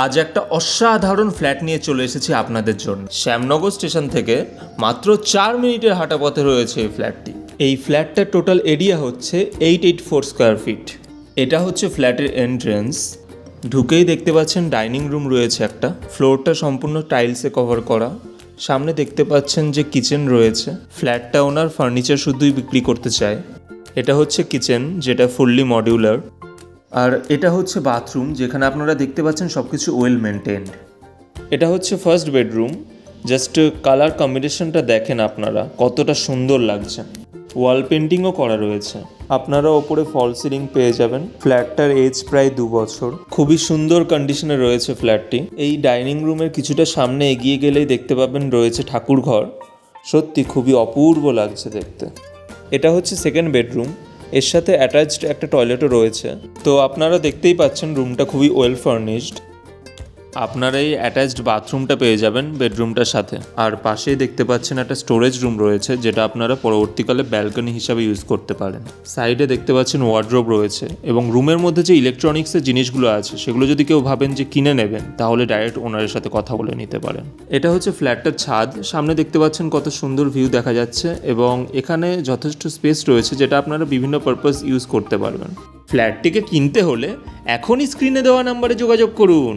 আজ একটা অসাধারণ ফ্ল্যাট নিয়ে চলে এসেছি আপনাদের জন্য। শ্যামনগর স্টেশন থেকে মাত্র 4 মিনিটের হাঁটা পথে রয়েছে এই ফ্ল্যাটটি। এই ফ্ল্যাটটার টোটাল এরিয়া হচ্ছে 884 স্কোয়ার ফিট। এটা হচ্ছে ফ্ল্যাটের এন্ট্রেন্স। ঢুকেই দেখতে পাচ্ছেন ডাইনিং রুম রয়েছে একটা, ফ্লোরটা সম্পূর্ণ টাইলসে কভার করা। সামনে দেখতে পাচ্ছেন যে কিচেন রয়েছে। ফ্ল্যাটটা ওনার ফার্নিচার শুধুই বিক্রি করতে চায়। এটা হচ্ছে কিচেন, যেটা ফুললি মডিউলার। আর এটা হচ্ছে বাথরুম, যেখানে আপনারা দেখতে পাচ্ছেন সব কিছু ওয়েল মেনটেন্ড। এটা হচ্ছে ফার্স্ট বেডরুম। জাস্ট কালার কম্বিনেশনটা দেখেন আপনারা, কতটা সুন্দর লাগছে। ওয়াল পেন্টিংও করা রয়েছে। আপনারা ওপরে ফল সিলিং পেয়ে যাবেন। ফ্ল্যাটটার এজ প্রায় 2 বছর। খুবই সুন্দর কন্ডিশনে রয়েছে ফ্ল্যাটটি। এই ডাইনিং রুমের কিছুটা সামনে এগিয়ে গেলেই দেখতে পাবেন রয়েছে ঠাকুর ঘর। সত্যি খুবই অপূর্ব লাগছে দেখতে। এটা হচ্ছে সেকেন্ড বেডরুম। এর সাথে অ্যাটাচড একটা টয়লেটও রয়েছে। তো আপনারা দেখতেই পাচ্ছেন রুমটা খুবই ওয়েল ফার্নিশড। আপনারা এই অ্যাটাচড বাথরুমটা পেয়ে যাবেন বেডরুমটার সাথে। আর পাশেই দেখতে পাচ্ছেন একটা স্টোরেজ রুম রয়েছে, যেটা আপনারা পরবর্তীকালে ব্যালকনি হিসাবে ইউজ করতে পারেন। সাইডে দেখতে পাচ্ছেন ওয়ার্ড্রোব রয়েছে, এবং রুমের মধ্যে যে ইলেকট্রনিক্সের জিনিসগুলো আছে সেগুলো যদি কেউ ভাবেন যে কিনে নেবেন, তাহলে ডাইরেক্ট ওনারের সাথে কথা বলে নিতে পারেন। এটা হচ্ছে ফ্ল্যাটটার ছাদ। সামনে দেখতে পাচ্ছেন কত সুন্দর ভিউ দেখা যাচ্ছে, এবং এখানে যথেষ্ট স্পেস রয়েছে যেটা আপনারা বিভিন্ন পারপাস ইউজ করতে পারবেন। ফ্ল্যাটটিকে কিনতে হলে এখনই স্ক্রিনে দেওয়া নাম্বারে যোগাযোগ করুন।